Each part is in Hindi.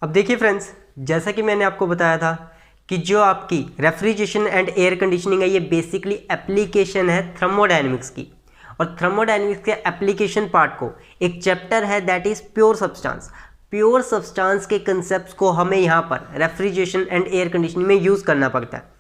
अब देखिए फ्रेंड्स, जैसा कि मैंने आपको बताया था कि जो आपकी रेफ्रिजरेशन एंड एयर कंडीशनिंग है, ये बेसिकली एप्लीकेशन है थर्मोडायनेमिक्स की। और थर्मोडायनेमिक्स के एप्लीकेशन पार्ट को एक चैप्टर है that is pure substance. Pure substance के कंसेप्ट्स को हमें यहाँ पर रेफ्रिजरेशन एंड एयर कंडीशनिंग में यूज़ करना पड़ता है।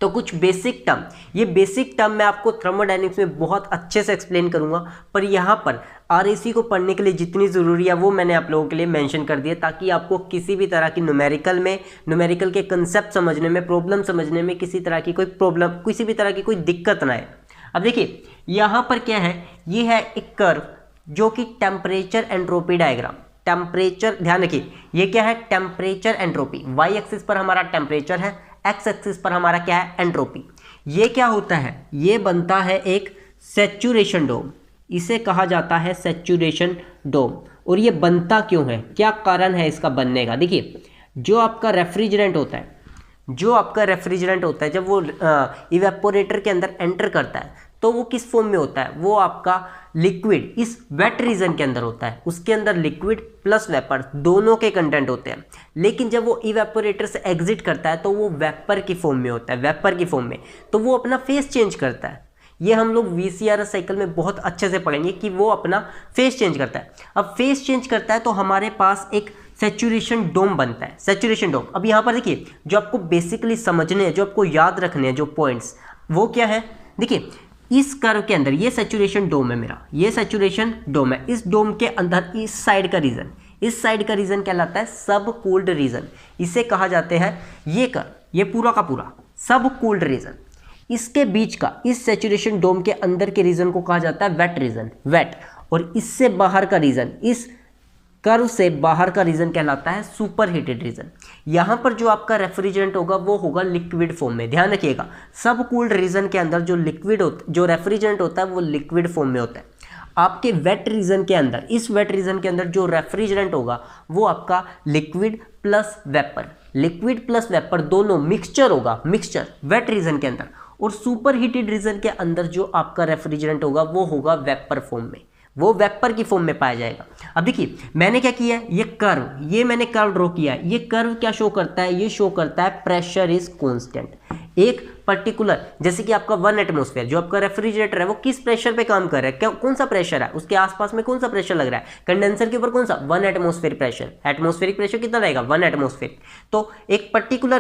तो कुछ बेसिक टर्म, ये बेसिक टर्म मैं आपको थर्मोडायनेमिक्स में बहुत अच्छे से एक्सप्लेन करूंगा, पर यहाँ पर आरएसी को पढ़ने के लिए जितनी ज़रूरी है वो मैंने आप लोगों के लिए मेंशन कर दिया, ताकि आपको किसी भी तरह की न्यूमेरिकल के कंसेप्ट समझने में, प्रॉब्लम समझने में किसी तरह की कोई प्रॉब्लम, किसी भी तरह की कोई दिक्कत ना आए। अब देखिए यहाँ पर क्या है, ये है एक कर्व जो कि टेम्परेचर एंट्रोपी डायग्राम। टेम्परेचर, ध्यान रखिए, ये क्या है, टेम्परेचर एंट्रोपी। वाई एक्सिस पर हमारा टेम्परेचर है, एक्स एक्सिस पर हमारा क्या है, एंट्रोपी। ये क्या होता है, ये बनता है एक सैचुरेशन डोम, इसे कहा जाता है सैचुरेशन डोम। और ये बनता क्यों है, क्या कारण है इसका बनने का? देखिए, जो आपका रेफ्रिजरेंट होता है, जब वो इवेपोरेटर के अंदर एंटर करता है तो वो किस फॉर्म में होता है, वो आपका लिक्विड इस वेट रीजन के अंदर होता है। उसके अंदर लिक्विड प्लस वेपर दोनों के कंटेंट होते हैं। लेकिन जब वो इवेपोरेटर से एग्जिट करता है तो वो वेपर की फॉर्म में होता है, वेपर की फॉर्म में। तो वो अपना फेस चेंज करता है। ये हम लोग वीसीआरएस साइकिल में बहुत अच्छे से पढ़ेंगे कि वो अपना फेस चेंज करता है। अब फेस चेंज करता है तो हमारे पास एक सैचुरेशन डोम बनता है, सैचुरेशन डोम। अब यहाँ पर देखिए, जो आपको बेसिकली समझने हैं, जो आपको याद रखने हैं जो पॉइंट्स, वो क्या है, देखिए इस कर्व के अंदर ये सैचुरेशन डोम है मेरा, ये सैचुरेशन डोम है। इस डोम के अंदर इस साइड का रीजन कहलाता है सब कूल्ड रीजन। इसे कहा जाते हैं, ये कर्व, ये पूरा का पूरा सब कूल्ड रीजन। इसके बीच का, इस सैचुरेशन डोम के अंदर के रीजन को कहा जाता है वेट रीजन, वेट। और इससे बाहर का रीजन, इस कर्व से बाहर का रीजन कहलाता है सुपर हीटेड रीजन। यहाँ पर जो आपका रेफ्रिजरेंट होगा वो होगा लिक्विड फॉर्म में। ध्यान रखिएगा, सब कूल्ड रीजन के अंदर जो रेफ्रिजरेंट होता है वो लिक्विड फॉर्म में होता है। आपके वेट रीजन के अंदर, इस वेट रीजन के अंदर जो रेफ्रिजरेंट होगा वो आपका लिक्विड प्लस वेपर दोनों मिक्सचर होगा, मिक्सचर वेट रीजन के अंदर। और सुपर हीटेड रीजन के अंदर जो आपका रेफ्रिजरेंट होगा वो होगा वेपर फॉर्म में, वो वेपर की फॉर्म में पाया जाएगा। अब देखिए मैंने क्या किया है, ये मैंने कर्व ड्रॉ किया है। ये कर्व क्या शो करता है, ये शो करता है प्रेशर इज कांस्टेंट। एक पर्टिकुलर, जैसे कि आपका 1 एटमॉस्फेयर, जो आपका रेफ्रिजरेटर है वो किस प्रेशर पे काम कर रहा है, कौन सा प्रेशर है, उसके आसपास में कौन सा प्रेशर लग रहा है, कंडेंसर के ऊपर कौन सा, 1 एटमॉस्फेयर प्रेशर। एटमॉस्फेरिक प्रेशर कितना रहेगा, 1 एटमॉस्फेयर। तो एक पर्टिकुलर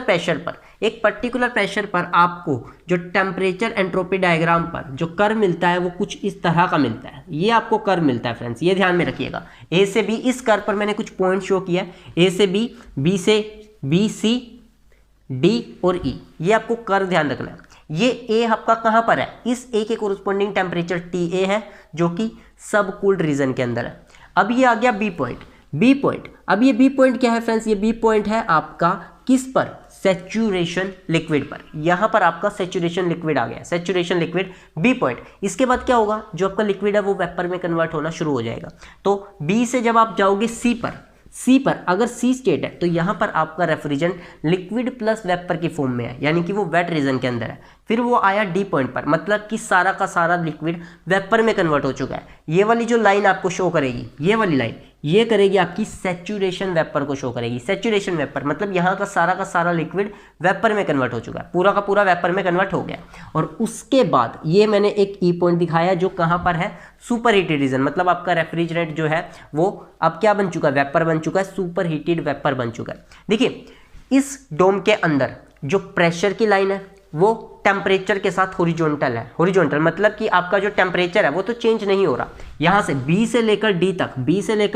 प्रेशर पर आपको जो टेम्परेचर एंट्रोपी डायग्राम पर जो कर्व मिलता है वो कुछ इस तरह का मिलता है। ये आपको कर्व मिलता है फ्रेंड्स, ये ध्यान में रखिएगा। ए से बी, इस कर्व पर मैंने कुछ पॉइंट शो किया है, ए से बी, बी से बी, सी, डी और ई, ये आपको कर्व ध्यान रखना है। ये ए आपका कहां पर है, इस ए के कोरिस्पोंडिंग टेम्परेचर टी ए है जो कि सब कूल्ड रीजन के अंदर है। अब ये आ गया बी पॉइंट। अब ये बी पॉइंट क्या है फ्रेंड्स, ये बी पॉइंट है आपका किस पर, सैचुरेशन लिक्विड पर। यहां पर आपका सैचुरेशन लिक्विड आ गया, सैचुरेशन लिक्विड बी पॉइंट। इसके बाद क्या होगा, जो आपका लिक्विड है वो वेपर में कन्वर्ट होना शुरू हो जाएगा। तो बी से जब आप जाओगे सी पर, अगर सी स्टेट है तो यहां पर आपका रेफ्रिजरेंट लिक्विड प्लस वेपर की फॉर्म में है, यानी कि वो वेट रीजन के अंदर है। फिर वो आया डी पॉइंट पर, मतलब कि सारा का सारा लिक्विड वेपर में कन्वर्ट हो चुका है। ये वाली जो लाइन आपको शो करेगी, ये वाली लाइन, ये करेगी आपकी सैचुरेशन वेपर को शो करेगी। सैचुरेशन वेपर मतलब यहाँ का सारा लिक्विड वेपर में कन्वर्ट हो चुका है, पूरा का पूरा वेपर में कन्वर्ट हो गया। और उसके बाद ये मैंने एक ई पॉइंट दिखाया जो कहाँ पर है, सुपर हीटेड रीजन। मतलब आपका रेफ्रिजरेंट जो है वो अब क्या बन चुका है, वेपर बन चुका है, सुपर हीटेड वेपर बन चुका है। देखिए इस डोम के अंदर जो प्रेशर की लाइन है वो टेम्परेचर के साथ हॉरिजॉन्टल है। हॉरिजॉन्टल मतलब कि आपका जो टेम्परेचर है वो तो चेंज नहीं हो रहा। यहाँ से बी से लेकर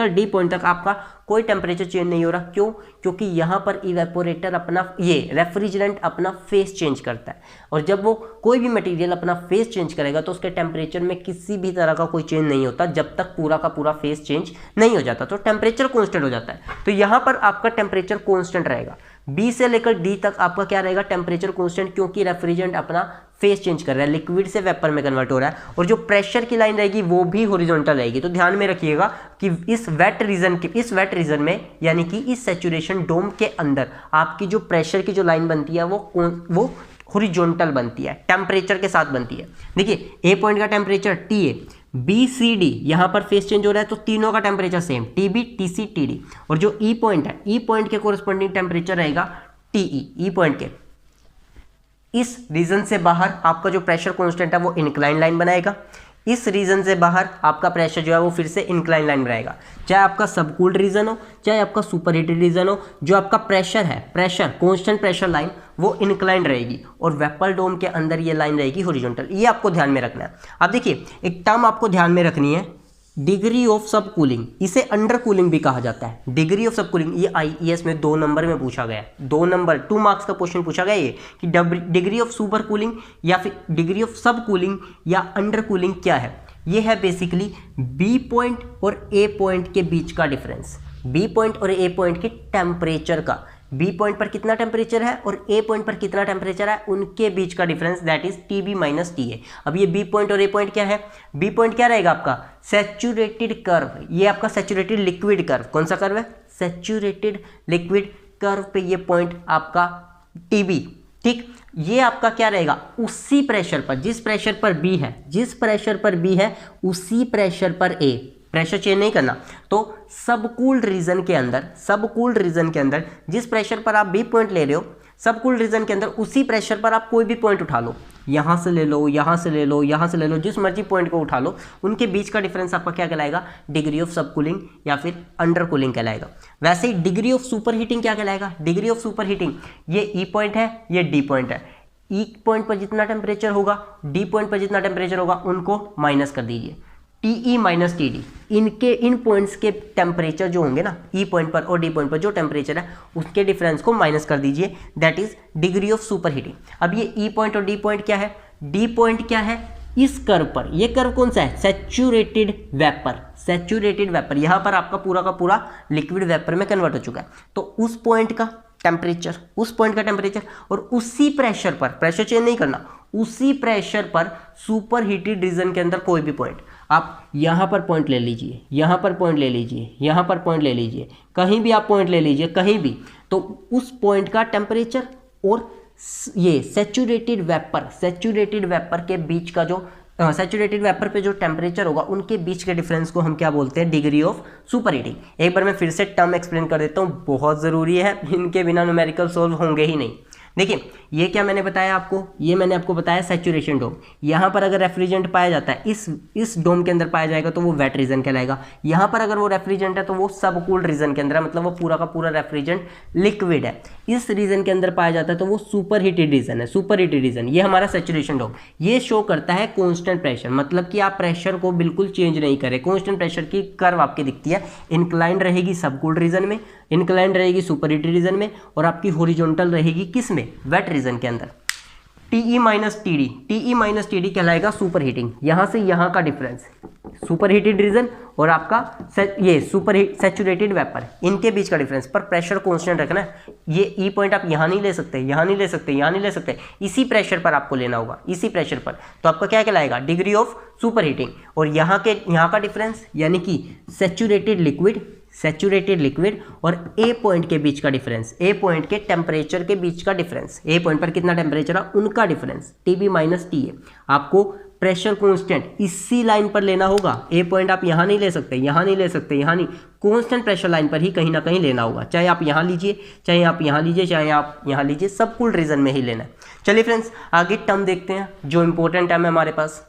डी पॉइंट तक आपका कोई टेम्परेचर चेंज नहीं हो रहा। क्यों? क्योंकि यहाँ पर इवेपोरेटर अपना, ये रेफ्रिजरेंट अपना फेस चेंज करता है। और जब वो कोई भी मटेरियल अपना फेस चेंज करेगा तो उसके टेम्परेचर में किसी भी तरह का कोई चेंज नहीं होता जब तक पूरा का पूरा फेस चेंज नहीं हो जाता, तो टेम्परेचर कॉन्स्टेंट हो जाता है। तो यहाँ पर आपका टेम्परेचर कॉन्स्टेंट रहेगा। बी से लेकर डी तक आपका क्या रहेगा, टेम्परेचर कांस्टेंट, क्योंकि रेफ्रिजरेंट अपना फेस चेंज कर रहा है, लिक्विड से वेपर में कन्वर्ट हो रहा है। और जो प्रेशर की लाइन रहेगी वो भी हॉरिजॉन्टल रहेगी। तो ध्यान में रखिएगा कि इस वेट रीजन में यानी कि इस सैचुरेशन डोम के अंदर आपकी जो प्रेशर की जो लाइन बनती है वो हॉरिजॉन्टल बनती है, टेम्परेचर के साथ बनती है। देखिए ए पॉइंट का temperature T A, B C D यहाँ पर फेस चेंज हो रहा है तो तीनों का temperature same, T B T C T D. और जो ई पॉइंट है, ई पॉइंट के कोरस्पॉन्डिंग टेम्परेचर रहेगा टीई, ई पॉइंट के। इस रीजन से बाहर आपका जो प्रेशर कांस्टेंट है वो इंक्लाइन लाइन बनाएगा, इस रीजन से बाहर आपका प्रेशर जो है वो फिर से इंक्लाइन लाइन बनाएगा। चाहे आपका सबकूल्ड रीजन हो, चाहे आपका सुपर हीटेड रीजन हो, जो आपका प्रेशर है, प्रेशर कांस्टेंट प्रेशर लाइन वो इंक्लाइन रहेगी और वेपर डोम के अंदर ये लाइन रहेगी हॉरिजॉन्टल। ये आपको ध्यान में रखना है। अब देखिए एक टर्म आपको ध्यान में रखनी है, डिग्री ऑफ सब कूलिंग, इसे अंडर कूलिंग भी कहा जाता है। डिग्री ऑफ सब कूलिंग ये IES में 2 नंबर में पूछा गया है, 2 नंबर 2 मार्क्स का क्वेश्चन पूछा गया ये कि डिग्री ऑफ सुपर कूलिंग या फिर डिग्री ऑफ सब कूलिंग या अंडर कूलिंग क्या है। ये है बेसिकली बी पॉइंट और ए पॉइंट के बीच का डिफरेंस, बी पॉइंट और ए पॉइंट के टेम्परेचर का, बी पॉइंट पर कितना टेम्परेचर है और ए पॉइंट पर कितना टेम्परेचर है, उनके बीच का difference, that is TB minus TA। अब ये बी पॉइंट और ए पॉइंट क्या है, बी पॉइंट क्या रहेगा आपका सैचुरेटेड कर्व, ये आपका सैचुरेटेड लिक्विड कर्व, कौन सा कर्व है, सैचुरेटेड लिक्विड कर्व पे ये पॉइंट आपका TB, ठीक। ये आपका क्या रहेगा, उसी प्रेशर पर, जिस प्रेशर पर बी है, जिस प्रेशर पर बी है उसी प्रेशर पर ए, प्रेशर चेंज नहीं करना। तो सबकूल्ड रीजन के अंदर, सबकूल्ड रीजन के अंदर जिस प्रेशर पर आप बी पॉइंट ले रहे हो, सबकूल्ड रीजन के अंदर उसी प्रेशर पर आप कोई भी पॉइंट उठा लो, यहाँ से ले लो, यहाँ से ले लो, यहाँ से ले लो, जिस मर्जी पॉइंट को उठा लो, उनके बीच का डिफरेंस आपका क्या कहलाएगा, डिग्री ऑफ सबकूलिंग या फिर अंडर कूलिंग कहलाएगा। वैसे ही डिग्री ऑफ सुपर हीटिंग क्या कहलाएगा, डिग्री ऑफ सुपर हीटिंग, ये ई पॉइंट है, ये डी पॉइंट है, ई पॉइंट पर जितना टेम्परेचर होगा, डी पॉइंट पर जितना टेम्परेचर होगा, उनको माइनस कर दीजिए, TE माइनस TD, इनके इन पॉइंट्स के टेम्परेचर जो होंगे ना, ई पॉइंट पर और डी पॉइंट पर जो टेम्परेचर है उसके डिफरेंस को माइनस कर दीजिए, that is degree of super heating. अब ये ई पॉइंट और डी पॉइंट क्या है, डी पॉइंट क्या है, इस कर्व पर, ये कर्व कौन सा है, सैचुरेटेड वेपर, सैचुरेटेड वेपर, यहाँ पर आपका पूरा का पूरा लिक्विड वेपर में कन्वर्ट हो चुका है। तो उस पॉइंट का टेम्परेचर, उस पॉइंट का टेम्परेचर और उसी प्रेशर पर, प्रेशर चेंज नहीं करना, उसी प्रेशर पर सुपर हीटेड रीजन के अंदर कोई भी पॉइंट, आप यहाँ पर पॉइंट ले लीजिए, यहाँ पर पॉइंट ले लीजिए, यहाँ पर पॉइंट ले लीजिए, कहीं भी आप पॉइंट ले लीजिए, कहीं भी, तो उस पॉइंट का टेम्परेचर और ये सैचुरेटेड वेपर के बीच का जो सैचुरेटेड वेपर पे जो टेम्परेचर होगा, उनके बीच के डिफरेंस को हम क्या बोलते हैं, डिग्री ऑफ सुपर हीटिंग। एक बार मैं फिर से टर्म एक्सप्लेन कर देता हूँ, बहुत ज़रूरी है, इनके बिना न्यूमेरिकल सोल्व होंगे ही नहीं। देखिए ये क्या मैंने बताया आपको, ये मैंने आपको बताया सैचुरेशन डोम। यहाँ पर अगर रेफ्रिजरेंट पाया जाता है, इस डोम के अंदर पाया जाएगा तो वो वेट रीजन कहलाएगा। यहाँ पर अगर वो रेफ्रिजरेंट है तो वो सब कूल्ड रीजन के अंदर है, मतलब वो पूरा का पूरा रेफ्रिजरेंट लिक्विड है। इस रीजन के अंदर पाया जाता है तो वो सुपर हीटेड रीजन है, सुपर हीटेड रीजन, ये हमारा सैचुरेशन डोम। ये शो करता है कॉन्स्टेंट प्रेशर, मतलब कि आप प्रेशर को बिल्कुल चेंज नहीं करें, कॉन्स्टेंट प्रेशर की कर्व आपकी दिखती है, इंक्लाइंड रहेगी सब कूल्ड रीजन में, इंक्लाइंड रहेगी सुपर हीटेड रीजन में, और आपकी हॉरिजॉन्टल रहेगी किस में, वेट रीजन के अंदर। TE minus TD, TE minus TD कहलाएगा सुपर हीटिंग, यहाँ से यहाँ का डिफरेंस, सुपर हीटेड रीजन और आपका ये सैचुरेटेड वेपर, इनके बीच का डिफरेंस, पर प्रेशर कांस्टेंट रखना है। ये ई पॉइंट आप यहाँ नहीं ले सकते, यहाँ नहीं ले सकते, यहाँ नहीं ले सकते, इसी प्रेशर पर आपको लेना होगा, इसी प्रेशर पर। तो आपका क्या कहलाएगा, डिग्री ऑफ सुपर हीटिंग। और यहाँ का डिफरेंस यानी कि सैचुरेटेड लिक्विड और ए पॉइंट के बीच का डिफरेंस, ए पॉइंट के टेम्परेचर के बीच का डिफरेंस, ए पॉइंट पर कितना टेम्परेचर है उनका डिफरेंस, TB माइनस TA। आपको प्रेशर कांस्टेंट इसी लाइन पर लेना होगा, ए पॉइंट आप यहाँ नहीं ले सकते, यहाँ नहीं ले सकते, यहाँ नहीं, कांस्टेंट प्रेशर लाइन पर ही कहीं ना कहीं लेना होगा, चाहे आप यहाँ लीजिए, चाहे आप यहाँ लीजिए, चाहे आप यहाँ लीजिए, सब कूल्ड रीजन में ही लेना है। चलिए फ्रेंड्स आगे टर्म देखते हैं जो इंपॉर्टेंट टर्म है हमारे पास।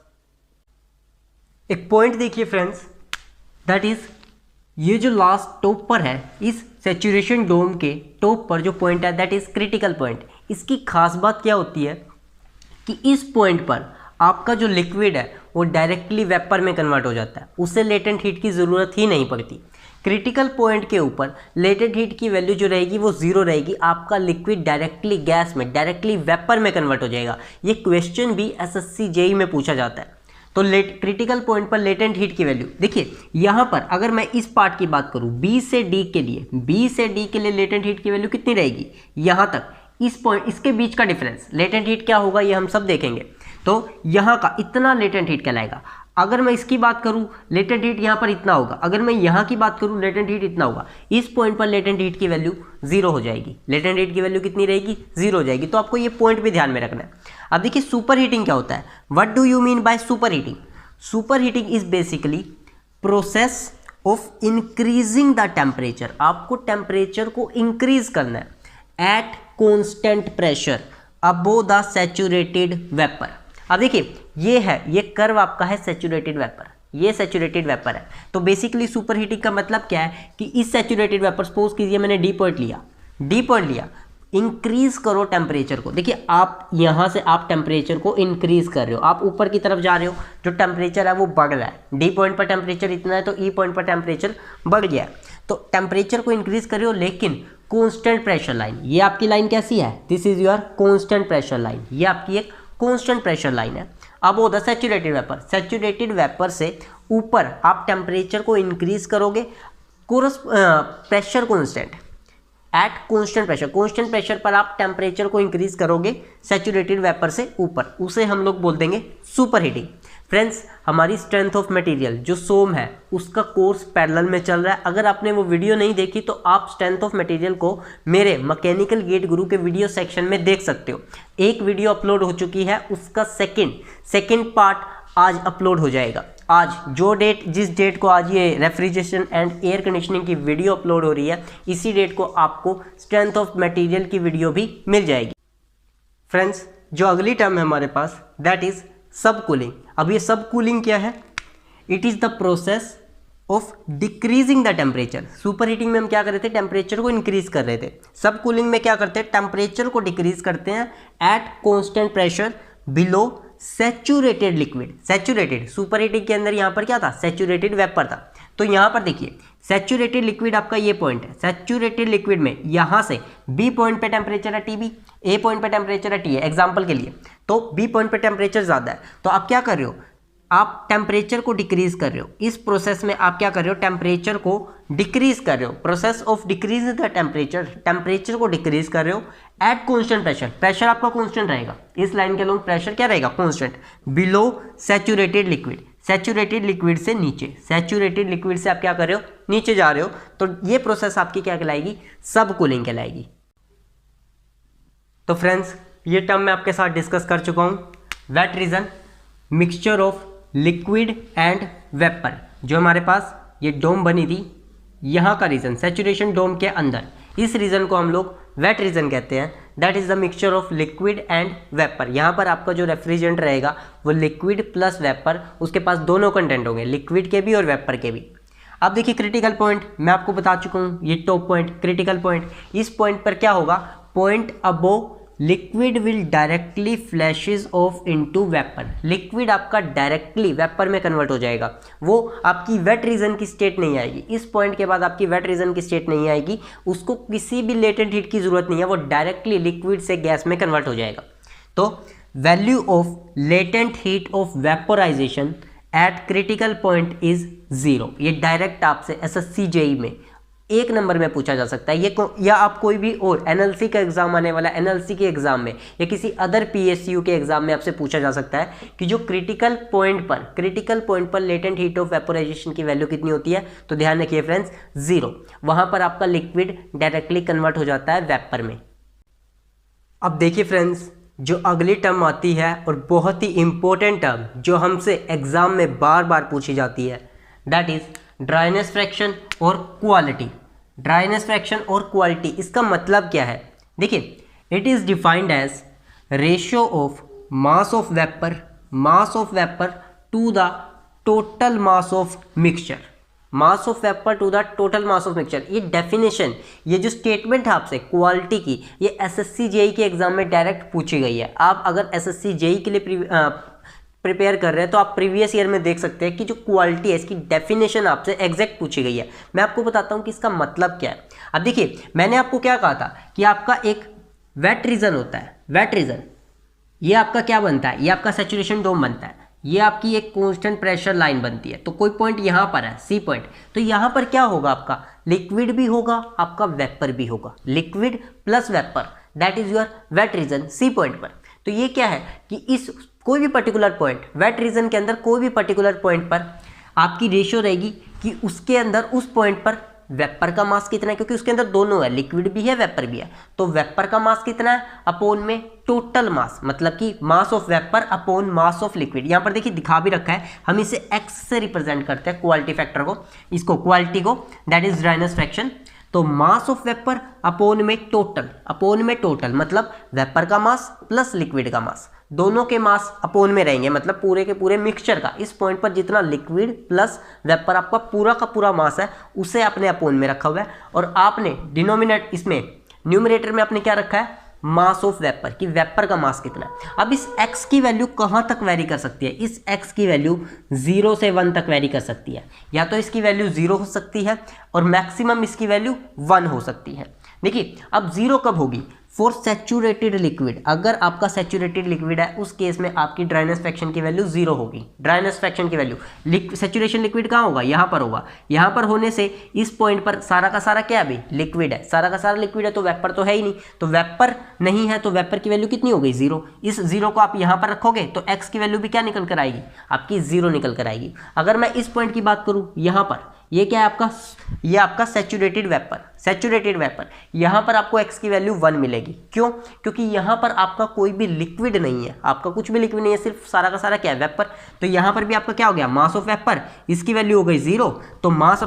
एक पॉइंट देखिए फ्रेंड्स, दैट इज ये जो लास्ट टॉप पर है, इस सैचुरेशन डोम के टॉप पर जो पॉइंट है दैट इज क्रिटिकल पॉइंट। इसकी खास बात क्या होती है कि इस पॉइंट पर आपका जो लिक्विड है वो डायरेक्टली वेपर में कन्वर्ट हो जाता है, उससे लेटेंट हीट की ज़रूरत ही नहीं पड़ती। क्रिटिकल पॉइंट के ऊपर लेटेंट हीट की वैल्यू जो रहेगी वो 0 रहेगी, आपका लिक्विड डायरेक्टली गैस में, डायरेक्टली वेपर में कन्वर्ट हो जाएगा। ये क्वेश्चन भी SSC JEE में पूछा जाता है। तो क्रिटिकल पॉइंट पर लेटेंट हीट की वैल्यू देखिए, यहाँ पर अगर मैं इस पार्ट की बात करूँ B से D के लिए लेटेंट हीट की वैल्यू कितनी रहेगी, यहाँ तक इस पॉइंट, इसके बीच का डिफरेंस, लेटेंट हीट क्या होगा ये हम सब देखेंगे। तो यहाँ का इतना लेटेंट हीट कहलाएगा। अगर मैं इसकी बात करूँ लेटेंट हीट यहाँ पर इतना होगा, अगर मैं यहाँ की बात करूँ लेटेंट हीट इतना होगा। इस पॉइंट पर लेटेंट हीट की वैल्यू 0 हो जाएगी, लेटेंट हीट की वैल्यू कितनी रहेगी, 0 हो जाएगी। तो आपको ये पॉइंट भी ध्यान में रखना है। अब देखिए सुपर हीटिंग क्या होता है, what do you mean by super heating. Super heating is basically process of increasing the temperature. आपको टेम्परेचर को इंक्रीज करना है at constant pressure above the saturated vapour. अब देखिए ये कर्व आपका है सैचुरेटेड वेपर, ये सैचुरेटेड वेपर है। तो बेसिकली सुपर हीटिंग का मतलब क्या है कि इस सैचुरेटेड वेपर, सपोज कीजिए मैंने डी पॉइंट लिया, इंक्रीज करो टेम्परेचर को। देखिए आप यहाँ से आप टेम्परेचर को इंक्रीज कर रहे हो, आप ऊपर की तरफ जा रहे हो, जो टेम्परेचर है वो बढ़ रहा है। डी पॉइंट पर टेम्परेचर इतना है तो ई पॉइंट पर टेम्परेचर बढ़ गया है। तो टेम्परेचर को इंक्रीज कर रहे हो लेकिन कॉन्स्टेंट प्रेशर लाइन, ये आपकी लाइन कैसी है, this is your constant pressure line, ये आपकी एक कॉन्स्टेंट प्रेशर लाइन है। अब वो the saturated vapour, saturated vapour से ऊपर आप टेम्परेचर को इंक्रीज करोगे, pressure constant at constant pressure पर आप टेम्परेचर को इंक्रीज करोगे सैचुरेटेड वेपर से ऊपर, उसे हम लोग बोल देंगे सुपर हीटिंग। फ्रेंड्स हमारी स्ट्रेंथ ऑफ मटेरियल जो सोम है उसका कोर्स पैरेलल में चल रहा है। अगर आपने वो वीडियो नहीं देखी तो आप स्ट्रेंथ ऑफ मटेरियल को मेरे मैकेनिकल गेट गुरु के वीडियो सेक्शन में देख सकते हो। एक वीडियो अपलोड हो चुकी है, उसका सेकेंड पार्ट आज अपलोड हो जाएगा। आज जिस डेट को आज ये रेफ्रिजरेशन एंड एयर कंडीशनिंग की वीडियो अपलोड हो रही है, इसी डेट को आपको स्ट्रेंथ ऑफ मटेरियल की वीडियो भी मिल जाएगी। फ्रेंड्स जो अगली टर्म है हमारे पास दैट इज सब कूलिंग। अब ये सब कूलिंग क्या है, it is the process of decreasing the temperature. Super heating में हम क्या कर रहे थे, टेम्परेचर को इंक्रीज कर रहे थे। सब कूलिंग में क्या करते हैं, टेम्परेचर को डिक्रीज करते हैं at constant pressure below saturated liquid. Saturated, super heating के अंदर यहाँ पर क्या था, सैचुरेटेड वेपर था। तो यहाँ पर देखिए सैचुरेटेड लिक्विड आपका ये पॉइंट है, सैचुरेटेड लिक्विड में यहाँ से बी पॉइंट पे टेम्परेचर है टीबी, ए पॉइंट पे टेम्परेचर है टी है एग्जाम्पल के लिए। तो बी पॉइंट पे टेम्परेचर ज़्यादा है तो आप क्या कर रहे हो, आप टेम्परेचर को डिक्रीज कर रहे हो। इस प्रोसेस में आप क्या कर रहे हो, टेम्परेचर को डिक्रीज कर रहे हो, process of decrease the temperature, temperature को डिक्रीज कर रहे हो एट कॉन्स्टेंट प्रेशर। प्रेशर आपका कॉन्स्टेंट रहेगा, इस लाइन के अलॉन्ग प्रेशर क्या रहेगा, constant, below saturated liquid, saturated liquid से नीचे, सैचुरेटेड लिक्विड से आप क्या कर रहे हो, नीचे जा रहे हो। तो ये प्रोसेस आपकी क्या कहलाएगी, सब कूलिंग कहलाएगी। तो फ्रेंड्स ये टर्म मैं आपके साथ डिस्कस कर चुका हूँ। Wet region, mixture of liquid and vapour, जो हमारे पास ये डोम बनी थी, यहाँ का रीजन सैचुरेशन डोम के अंदर, इस रीजन को हम लोग वेट रीजन कहते हैं। That is the mixture of liquid and vapour. यहाँ पर आपका जो रेफ्रिजरेंट रहेगा वो लिक्विड प्लस वेपर, उसके पास दोनों कंटेंट होंगे, लिक्विड के भी और वेपर के भी। अब देखिए क्रिटिकल पॉइंट मैं आपको बता चुका हूँ, ये टॉप पॉइंट क्रिटिकल पॉइंट। इस पॉइंट पर क्या होगा, point above liquid will directly flashes of into vapour. Liquid आपका डायरेक्टली वेपर में कन्वर्ट हो जाएगा, वो आपकी वेट रीजन की स्टेट नहीं आएगी। इस पॉइंट के बाद आपकी वेट रीजन की स्टेट नहीं आएगी, उसको किसी भी लेटेंट हीट की जरूरत नहीं है, वो डायरेक्टली लिक्विड से गैस में कन्वर्ट हो जाएगा। तो value of latent heat of vaporisation eight critical point is 0। ये डायरेक्ट आपसे SSC JEE में 1 नंबर में पूछा जा सकता है ये या आप कोई भी और NLC का एग्जाम आने वाला, NLC के एग्जाम में या किसी अदर PSU के एग्जाम में आपसे पूछा जा सकता है कि जो क्रिटिकल पॉइंट पर लेटेंट हीट ऑफ वेपोराइजेशन की वैल्यू कितनी होती है। तो ध्यान रखिए फ्रेंड्स 0, वहां पर आपका लिक्विड डायरेक्टली कन्वर्ट हो जाता है वेपर में। अब देखिए फ्रेंड्स जो अगली टर्म आती है और बहुत ही इंपॉर्टेंट टर्म जो हमसे एग्जाम में बार बार पूछी जाती है, दैट इज ड्राइनेस फ्रैक्शन और क्वालिटी। ड्राइनेस फ्रैक्शन और क्वालिटी, इसका मतलब क्या है, देखिए it is defined as ratio of mass of vapour to the total mass of mixture, mass of vapour to the total mass of mixture. ये डेफिनेशन, ये जो स्टेटमेंट है आपसे क्वालिटी की, ये SSC JEE के एग्जाम में डायरेक्ट पूछी गई है। आप अगर SSC JEE के लिए प्रिपेयर कर रहे हैं तो आप प्रीवियस ईयर में देख सकते हैं कि जो क्वालिटी है इसकी डेफिनेशन आपसे एग्जैक्ट पूछी गई है। मैं आपको बताता हूं कि इसका मतलब क्या है। अब देखिए मैंने आपको क्या कहा था कि आपका एक वेट रीजन होता है, वेट रीजन ये आपका क्या बनता है, ये आपका सैचुरेशन डोम बनता है, ये आपकी एक कांस्टेंट प्रेशर लाइन बनती है। तो कोई पॉइंट यहाँ पर है C पॉइंट, तो यहाँ पर क्या होगा, आपका लिक्विड भी होगा, आपका वेपर भी होगा, liquid plus vapour, that is your wet region C point पर। तो ये क्या है कि इस कोई भी पर्टिकुलर पॉइंट, वेट रीजन के अंदर कोई भी पर्टिकुलर पॉइंट पर आपकी रेशियो रहेगी कि उसके अंदर उस पॉइंट पर वेपर का मास कितना है, क्योंकि उसके अंदर दोनों है, लिक्विड भी है वेपर भी है, तो वेपर का मास कितना है अपॉन में टोटल मास, मतलब कि मास of vapour upon mass of liquid. यहाँ पर देखिए दिखा भी रखा है, हम इसे एक्स से रिप्रेजेंट करते हैं क्वालिटी फैक्टर को, इसको क्वालिटी को, दैट इज ड्राइनेस फ्रैक्शन। तो मास ऑफ वेपर अपॉन में टोटल मतलब वेपर का मास प्लस लिक्विड का मास, दोनों के मास अपॉन में रहेंगे, मतलब पूरे के पूरे मिक्सचर का, इस पॉइंट पर जितना लिक्विड प्लस वेपर आपका पूरा का पूरा मास है उसे आपने अपॉन में रखा हुआ है, और आपने डिनोमिनेट इसमें न्यूमरेटर में आपने क्या रखा है, मास ऑफ वेपर, कि वेपर का मास कितना है। अब इस x की वैल्यू कहाँ तक वेरी कर सकती है, इस x की वैल्यू 0 से 1 तक वेरी कर सकती है, या तो इसकी वैल्यू 0 हो सकती है और मैक्सिमम इसकी वैल्यू 1 हो सकती है। देखिए अब 0 कब होगी, फॉर सैचुरेटेड लिक्विड, अगर आपका सैचुरेटेड लिक्विड है उस केस में आपकी ड्राइनेस फ्रैक्शन की वैल्यू 0 होगी। ड्राइनेस फ्रैक्शन की वैल्यू, सैचुरेशन लिक्विड कहाँ होगा, यहाँ पर होगा, यहाँ पर होने से इस पॉइंट पर सारा का सारा क्या है अभी, लिक्विड है, सारा का सारा लिक्विड है, तो वेपर तो है ही नहीं, तो वेपर नहीं है, तो वेपर की वैल्यू कितनी हो गई, 0। इस 0 को आप यहाँ पर रखोगे तो x की वैल्यू भी क्या निकल कर आएगी, आपकी 0 निकल कर आएगी। अगर मैं इस पॉइंट की बात करूँ, यहाँ पर ये क्या है आपका, ये आपका सैचुरेटेड वेपर, यहाँ पर आपको x की वैल्यू 1 मिलेगी। क्यों, क्योंकि यहाँ पर आपका कोई भी लिक्विड नहीं है, आपका कुछ भी लिक्विड नहीं है, सिर्फ सारा का सारा क्या है, वेपर। तो यहाँ पर भी आपका क्या हो गया, मास ऑफ वेपर, इसकी वैल्यू हो गई 0, तो मास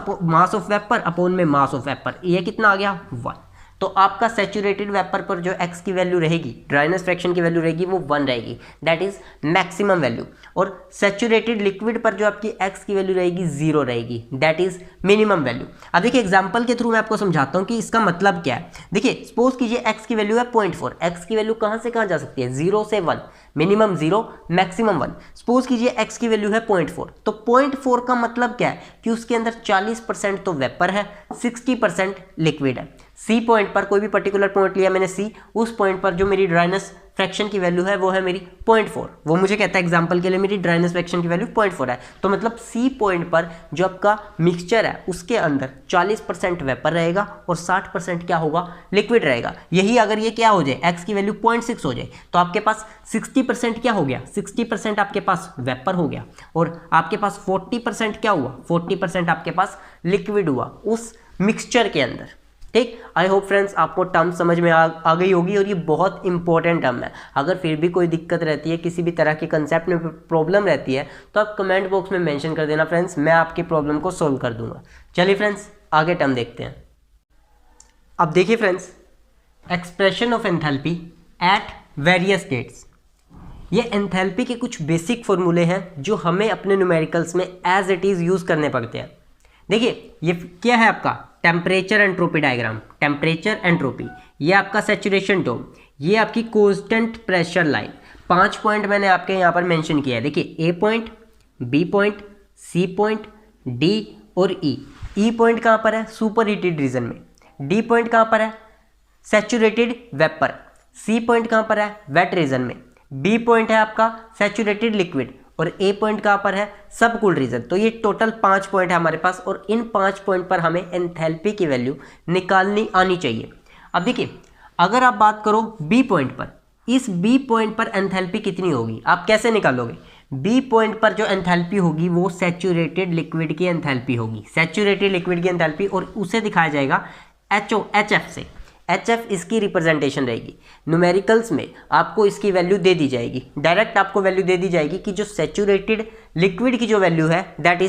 ऑफ वेपर अपॉन में मास ऑफ वेपर, ये कितना आ गया, 1। तो आपका सैचुरेटेड वेपर पर जो x की वैल्यू रहेगी, ड्राइनेस फ्रैक्शन की वैल्यू रहेगी, वो 1 रहेगी, दैट इज मैक्सिमम वैल्यू। और सैचुरेटेड लिक्विड पर जो आपकी x की वैल्यू रहेगी 0 रहेगी, दैट इज मिनिमम वैल्यू। अब देखिए एग्जांपल के थ्रू मैं आपको समझाता हूँ कि इसका मतलब क्या है। देखिए सपोज कीजिए x की वैल्यू है 0.4, x की वैल्यू कहाँ से कहाँ जा सकती है, 0 से 1, मिनिमम 0 मैक्सिमम 1। सपोज कीजिए x की वैल्यू है 0.4, तो 0.4 का मतलब क्या है कि उसके अंदर 40% तो वेपर है, 60% लिक्विड है। सी पॉइंट पर, कोई भी पर्टिकुलर पॉइंट लिया मैंने सी, उस पॉइंट पर जो मेरी ड्राइनेस फ्रैक्शन की वैल्यू है वो है मेरी 0.4, वो मुझे कहता है एग्जांपल के लिए मेरी ड्राइनेस फ्रैक्शन की वैल्यू 0.4 है, तो मतलब सी पॉइंट पर जो आपका मिक्सचर है उसके अंदर 40% वेपर रहेगा और 60% क्या होगा, लिक्विड रहेगा। यही अगर ये क्या हो जाए, x की वैल्यू 0.6 हो जाए, तो आपके पास 60% क्या हो गया, 60% आपके पास वेपर हो गया, और आपके पास 40% क्या हुआ, 40% आपके पास लिक्विड हुआ उस मिक्सचर के अंदर। ठीक, आई होप फ्रेंड्स आपको टर्म समझ में आ गई होगी, और ये बहुत इंपॉर्टेंट टर्म है। अगर फिर भी कोई दिक्कत रहती है, किसी भी तरह के कंसेप्ट में प्रॉब्लम रहती है, तो आप कमेंट बॉक्स में मेंशन कर देना फ्रेंड्स, मैं आपकी प्रॉब्लम को सोल्व कर दूंगा। चलिए फ्रेंड्स आगे टर्म देखते हैं। अब देखिए friends, expression of enthalpy at various states, ये एंथैल्पी के कुछ बेसिक फॉर्मूले हैं जो हमें अपने न्यूमेरिकल्स में एज इट इज़ यूज़ करने पड़ते हैं। देखिए ये क्या है आपका temperature entropy diagram, temperature entropy, ये आपका सैचुरेशन टर्म, ये आपकी कांस्टेंट प्रेशर लाइन। 5 पॉइंट मैंने आपके यहाँ पर मेंशन किया है। देखिए A point, B point, C point, D और ई। ई पॉइंट कहाँ पर है, सुपर हीटेड रीजन में। डी पॉइंट कहाँ पर है, सैचुरेटेड वेपर। सी पॉइंट कहाँ पर है, वेट रीजन में। बी पॉइंट है आपका सैचुरेटेड लिक्विड, और ए पॉइंट कहाँ पर है, सब कूल्ड रीजन। तो ये टोटल 5 पॉइंट है हमारे पास, और इन 5 पॉइंट पर हमें एंथैल्पी की वैल्यू निकालनी आनी चाहिए। अब देखिए अगर आप बात करो बी पॉइंट पर, इस बी पॉइंट पर एंथैल्पी कितनी होगी, आप कैसे निकालोगे। बी पॉइंट पर जो एंथैल्पी होगी वो सैचुरेटेड लिक्विड की एंथैल्पी होगी, सैचुरेटेड लिक्विड की एंथैल्पी, और उसे दिखाया जाएगा HF से। HF इसकी रिप्रेजेंटेशन रहेगी। न्यूमेरिकल्स में आपको इसकी वैल्यू दे दी जाएगी, डायरेक्ट आपको वैल्यू दे दी जाएगी कि जो सैचुरेटेड लिक्विड की जो वैल्यू है दैट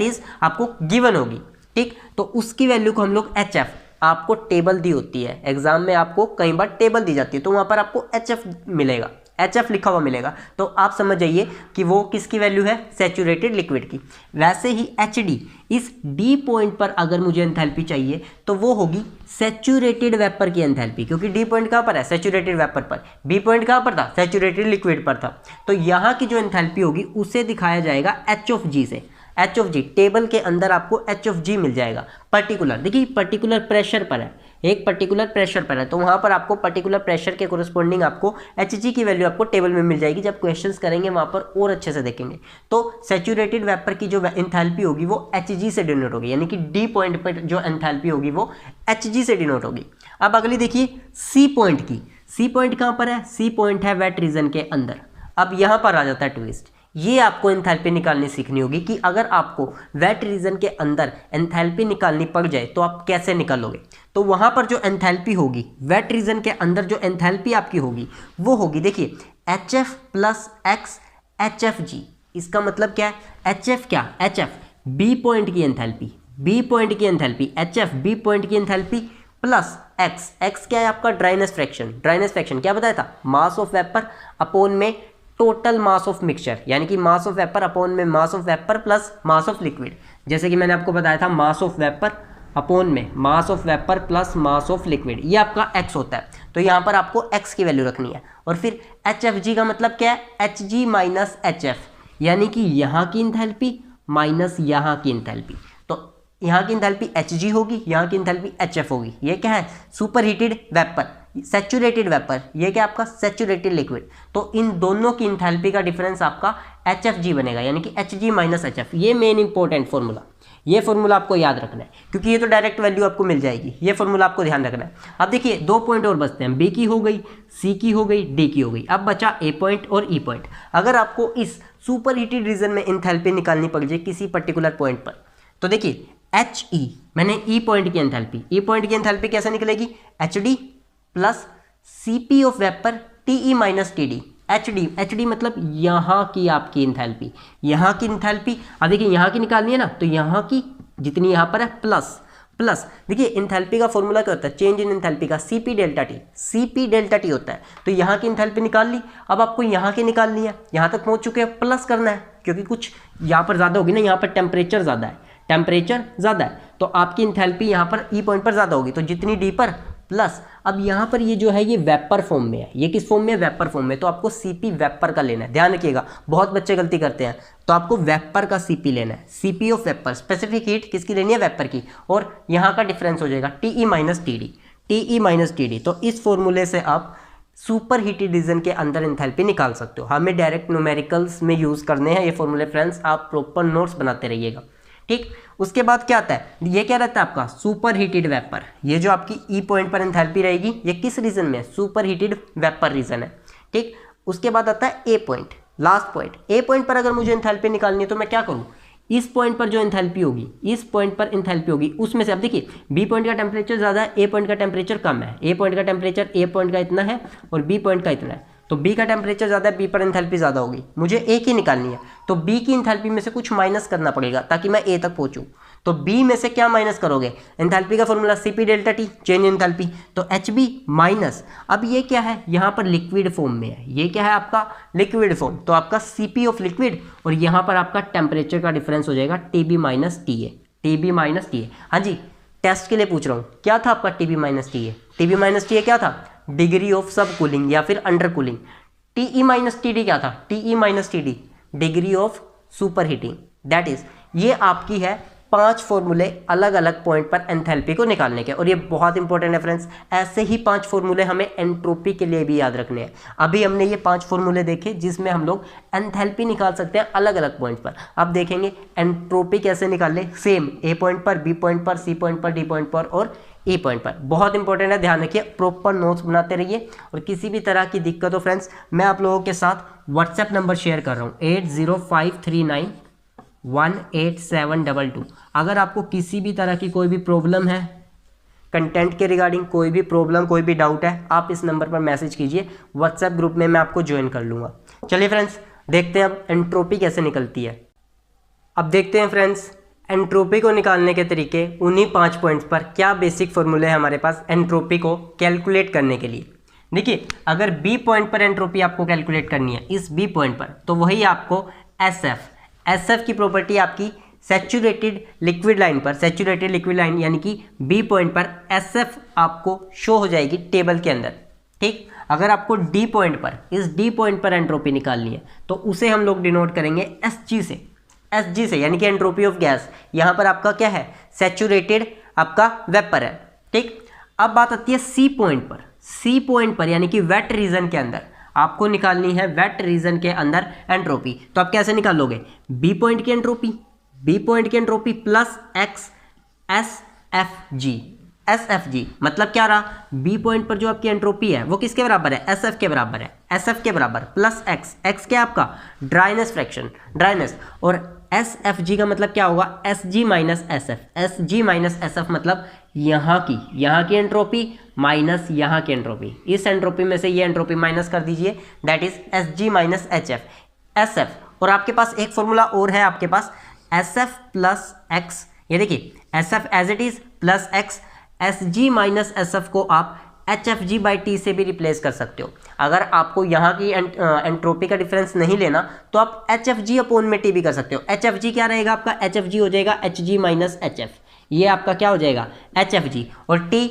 इज आपको गिवन होगी। ठीक, तो उसकी वैल्यू को हम लोग HF, आपको टेबल दी होती है एग्जाम में, आपको कई बार टेबल दी जाती है, तो वहाँ पर आपको HF मिलेगा, HF लिखा हुआ मिलेगा, तो आप समझ जाइए कि वो किसकी वैल्यू है, सैचुरेटेड लिक्विड की। वैसे ही HD, इस D पॉइंट पर अगर मुझे एंथैल्पी चाहिए तो वो होगी सैचुरेटेड वेपर की एंथैल्पी, क्योंकि D पॉइंट कहाँ पर है, सैचुरेटेड वेपर पर। B पॉइंट कहाँ पर था, सैचुरेटेड लिक्विड पर था। तो यहाँ की जो एंथैल्पी होगी उसे दिखाया जाएगा H से। H टेबल के अंदर आपको H मिल जाएगा पर्टिकुलर। देखिए पर्टिकुलर प्रेशर पर है, एक पर्टिकुलर प्रेशर पर है, तो वहाँ पर आपको पर्टिकुलर प्रेशर के कोरस्पॉन्डिंग आपको Hg की वैल्यू आपको टेबल में मिल जाएगी। जब क्वेश्चंस करेंगे वहाँ पर और अच्छे से देखेंगे। तो सैचुरेटेड वेपर की जो एंथैल्पी होगी वो Hg से डिनोट होगी, यानी कि D पॉइंट पर जो एंथैल्पी होगी वो Hg से डिनोट होगी। अब अगली देखिए C पॉइंट की। C पॉइंट कहाँ पर है, C पॉइंट है वेट रीजन के अंदर। अब यहाँ पर आ जाता है ट्विस्ट, ये आपको एंथैल्पी निकालनी सीखनी होगी कि अगर आपको वेट रीजन के अंदर एंथैल्पी निकालनी पड़ जाए तो आप कैसे निकालोगे। तो वहाँ पर जो एंथैल्पी होगी, वेट रीजन के अंदर जो एंथैल्पी आपकी होगी वो होगी, देखिए HF प्लस X HFG। इसका मतलब क्या है, HF क्या, HF B पॉइंट की एंथैल्पी, B पॉइंट की एंथैल्पी, HF B पॉइंट की एंथैल्पी प्लस X क्या है आपका, ड्राइनेस फ्रैक्शन। ड्राइनेस फ्रैक्शन क्या बताया था, मास ऑफ वेपर अपॉन में टोटल मास ऑफ मिक्सचर, यानी कि मास ऑफ वेपर अपॉन में मास of vapour plus mass of liquid. जैसे कि मैंने आपको बताया था मास ऑफ वेपर अपॉन में मास of vapour plus mass of liquid, ये आपका x होता है। तो यहाँ पर आपको x की वैल्यू रखनी है। और फिर HFG का मतलब क्या है, HG माइनस HF, यानी कि यहाँ की इंथैल्पी माइनस यहाँ की इंथैल्पी। तो यहाँ की इंथैल्पी Hg होगी, यहाँ की इंथैल्पी HF होगी। ये क्या है, super heated vapour, saturated vapour, ये क्या आपका सैचुरेटेड लिक्विड। तो इन दोनों की इंथैल्पी का डिफरेंस आपका HFG बनेगा, यानी कि Hg माइनस HF। ये मेन इंपॉर्टेंट फॉर्मूला, ये फॉर्मूला आपको याद रखना है क्योंकि ये तो डायरेक्ट वैल्यू आपको मिल जाएगी। ये फॉर्मूला आपको ध्यान रखना है। अब देखिए 2 पॉइंट और बचते हैं, B की हो गई, C की हो गई, D की हो गई। अब बचा A पॉइंट और E पॉइंट। अगर आपको इस सुपर हीटेड रीजन में एंथैल्पी निकालनी पड़ जाए किसी पर्टिकुलर पॉइंट पर, तो देखिए HE, मैंने E पॉइंट की एंथैल्पी, E पॉइंट की एंथैल्पी कैसे निकलेगी, HD plus CP of vapour TE minus TD। HD मतलब यहाँ की आपकी इंथैल्पी, यहाँ की इंथैल्पी। अब देखिए यहाँ की निकालनी है ना, तो यहाँ की जितनी यहाँ पर है प्लस देखिए इंथैल्पी का फॉर्मूला क्या होता है, चेंज इन इंथैल्पी का CP डेल्टा T होता है। तो यहाँ की इंथैल्पी निकाल ली। अब आपको यहाँ की निकालनी है, यहाँ तक पहुँच चुके हैं, प्लस करना है क्योंकि कुछ यहाँ पर ज़्यादा होगी ना, यहाँ पर टेम्परेचर ज़्यादा है, तो आपकी इंथैल्पी यहाँ पर E पॉइंट पर ज़्यादा होगी, तो जितनी D पर प्लस। अब यहाँ पर ये जो है ये वेपर फॉर्म में है, ये किस फॉर्म में है, वेपर फॉर्म में। तो आपको CP वेपर का लेना है, ध्यान रखिएगा, बहुत बच्चे गलती करते हैं। तो आपको वेपर का CP लेना है, CP of vapour, specific heat किसकी लेनी है, वेपर की। और यहाँ का डिफरेंस हो जाएगा TE माइनस TD। तो इस फॉर्मूले से आप सुपर हीटेड रीजन के अंदर एंथैल्पी निकाल सकते हो। हमें डायरेक्ट न्यूमेरिकल्स में यूज़ करने हैं ये फॉर्मूले फ्रेंड्स, आप प्रॉपर नोट्स बनाते रहिएगा, ठीक। उसके बाद क्या आता है, ये क्या रहता है आपका सुपर हीटेड वेपर। ये जो आपकी E पॉइंट पर एंथैल्पी रहेगी, ये किस रीजन में है, सुपर हीटेड वेपर रीजन है, ठीक। उसके बाद आता है A point, last point. A point पर अगर मुझे एंथैल्पी निकालनी है तो मैं क्या करूँ, इस पॉइंट पर जो एंथैल्पी होगी, इस पॉइंट पर एंथैल्पी होगी, उसमें से अब देखिए B पॉइंट का टेम्परेचर ज़्यादा है, A पॉइंट का टेम्परेचर कम है। A पॉइंट का टेम्परेचर A पॉइंट का इतना है और B पॉइंट का इतना है, तो B का टेम्परेचर ज़्यादा है, B पर एंथैल्पी ज़्यादा होगी, मुझे A की निकालनी है। तो B की एंथैल्पी में से कुछ माइनस करना पड़ेगा ताकि मैं A तक पहुँचूँ। तो B में से क्या माइनस करोगे, एंथैल्पी का formula CP delta T, change enthalpy, तो HB माइनस। अब ये क्या है, यहाँ पर लिक्विड फॉर्म में है, ये क्या है आपका लिक्विड फॉर्म, तो आपका CP ऑफ लिक्विड, और यहाँ पर आपका टेम्परेचर का डिफरेंस हो जाएगा TB माइनस TA। हाँ जी, टेस्ट के लिए पूछ रहा हूँ, क्या था आपका TB माइनस TA क्या था, डिग्री ऑफ सब कूलिंग या फिर under cooling. TE minus TD क्या था, TE minus TD degree of super heating. That is, ये आपकी है 5 फॉर्मूले अलग अलग पॉइंट पर एंथैल्पी को निकालने के, और ये बहुत इंपॉर्टेंट है फ्रेंड्स। ऐसे ही 5 फॉर्मूले हमें एंट्रोपी के लिए भी याद रखने हैं। अभी हमने ये 5 फॉर्मूले देखे जिसमें हम लोग एंथैल्पी निकाल सकते हैं अलग अलग पॉइंट पर। अब देखेंगे एंट्रोपी कैसे निकालें, सेम A पॉइंट पर, B पॉइंट पर, C पॉइंट पर, D पॉइंट पर और E पॉइंट पर। बहुत इंपॉर्टेंट है, ध्यान रखिए, प्रॉपर नोट्स बनाते रहिए। और किसी भी तरह की दिक्कत हो फ्रेंड्स, मैं आप लोगों के साथ व्हाट्सएप नंबर शेयर कर रहा हूँ 8053918722। अगर आपको किसी भी तरह की कोई भी प्रॉब्लम है, कंटेंट के रिगार्डिंग कोई भी प्रॉब्लम, कोई भी डाउट है, आप इस नंबर पर मैसेज कीजिए, व्हाट्सएप ग्रुप में मैं आपको ज्वाइन कर लूँगा। चलिए फ्रेंड्स, देखते हैं अब एंट्रोपी कैसे निकलती है। अब देखते हैं फ्रेंड्स एंट्रोपी को निकालने के तरीके, उन्हीं 5 पॉइंट्स पर क्या बेसिक फॉर्मूले हैं हमारे पास एंट्रोपी को कैलकुलेट करने के लिए। देखिए, अगर B पॉइंट पर एंट्रोपी आपको कैलकुलेट करनी है, इस B पॉइंट पर, तो वही आपको SF की प्रॉपर्टी आपकी सैचुरेटेड लिक्विड लाइन पर, सैचुरेटेड लिक्विड लाइन यानी कि B पॉइंट पर SF आपको शो हो जाएगी टेबल के अंदर, ठीक। अगर आपको D पॉइंट पर, इस D पॉइंट पर एंट्रोपी निकालनी है तो उसे हम लोग डिनोट करेंगे SG से, यानी कि एंट्रोपी ऑफ गैस। यहाँ पर आपका क्या है, सैचुरेटेड आपका वेपर है, ठीक। अब बात आती है C पॉइंट पर यानी कि वेट रीजन के अंदर आपको निकालनी है, वेट रीजन के अंदर एंट्रोपी। तो आप कैसे निकालोगे, B पॉइंट की एंट्रोपी प्लस XSFG, SFG मतलब क्या रहा, बी पॉइंट पर जो आपकी एंट्रोपी है वो किसके बराबर है, SF के बराबर है, SF के बराबर प्लस x क्या आपका ड्राइनेस फ्रैक्शन, ड्राइनेस, और SFG का मतलब क्या होगा, SG minus SF, SG minus SF मतलब यहाँ की एंट्रोपी माइनस यहाँ की एंट्रोपी, इस एंट्रोपी में से ये एंट्रोपी माइनस कर दीजिए, that is SG minus SF। और आपके पास एक फॉर्मूला और है आपके पास, SF प्लस x, ये देखिए SF as it is plus x, SG minus SF को आप HFG/T से भी रिप्लेस कर सकते हो। अगर आपको यहाँ की एंट्रोपी का डिफरेंस नहीं लेना तो आप HFG अपॉन में T भी कर सकते हो। HFG क्या रहेगा आपका, HFG हो जाएगा HG माइनस HF, ये आपका क्या हो जाएगा HFG, और T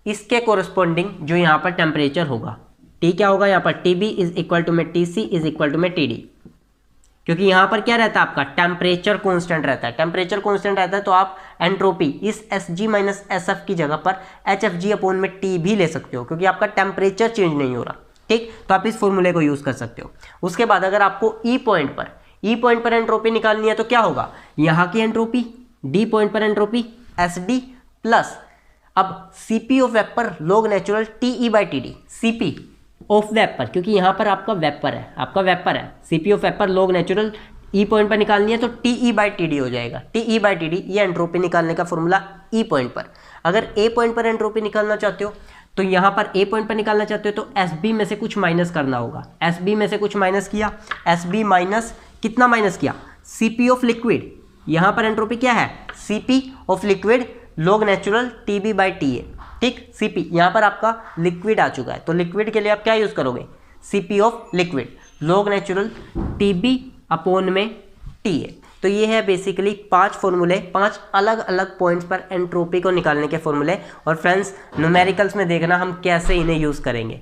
इसके कोरस्पॉन्डिंग जो यहाँ पर टेम्परेचर होगा, T क्या होगा यहाँ पर, TB इज इक्वल टू में TC इज इक्वल टू में TD, क्योंकि यहाँ पर क्या रहता है आपका टेम्परेचर कांस्टेंट रहता है, टेम्परेचर कांस्टेंट रहता है तो आप एंट्रोपी इस SG माइनस SF की जगह पर HFG अपॉन में T भी ले सकते हो, क्योंकि आपका टेम्परेचर चेंज नहीं हो रहा, ठीक। तो आप इस फॉर्मूले को यूज कर सकते हो। उसके बाद अगर आपको E पॉइंट पर एंट्रोपी निकालनी है तो क्या होगा, यहाँ की एंट्रोपी, D पॉइंट पर एंट्रोपी SD प्लस अब CP of vapour log natural TE/TD, CP of vapour, क्योंकि यहाँ पर आपका वेपर है, CP of vapour log natural, E point पर निकालनी है तो TE/TD हो जाएगा, TE/TD ये एंट्रोपी निकालने का फॉर्मूला E पॉइंट पर। अगर A पॉइंट पर एंट्रोपी निकालना चाहते हो तो यहाँ पर A पॉइंट पर निकालना चाहते हो तो SB में से कुछ माइनस करना होगा, SB में से कुछ माइनस किया, SB माइनस कितना माइनस किया, CP ऑफ लिक्विड, यहाँ पर एंट्रोपी क्या है, CP of liquid log natural TB/TA, ठीक। CP यहाँ पर आपका लिक्विड आ चुका है तो लिक्विड के लिए आप क्या यूज करोगे, CP of liquid log natural TB upon में TA। तो ये है बेसिकली 5 फॉर्मूले, 5 अलग अलग पॉइंट्स पर एंट्रोपी को निकालने के फॉर्मूले। और फ्रेंड्स न्यूमेरिकल्स में देखना हम कैसे इन्हें यूज करेंगे।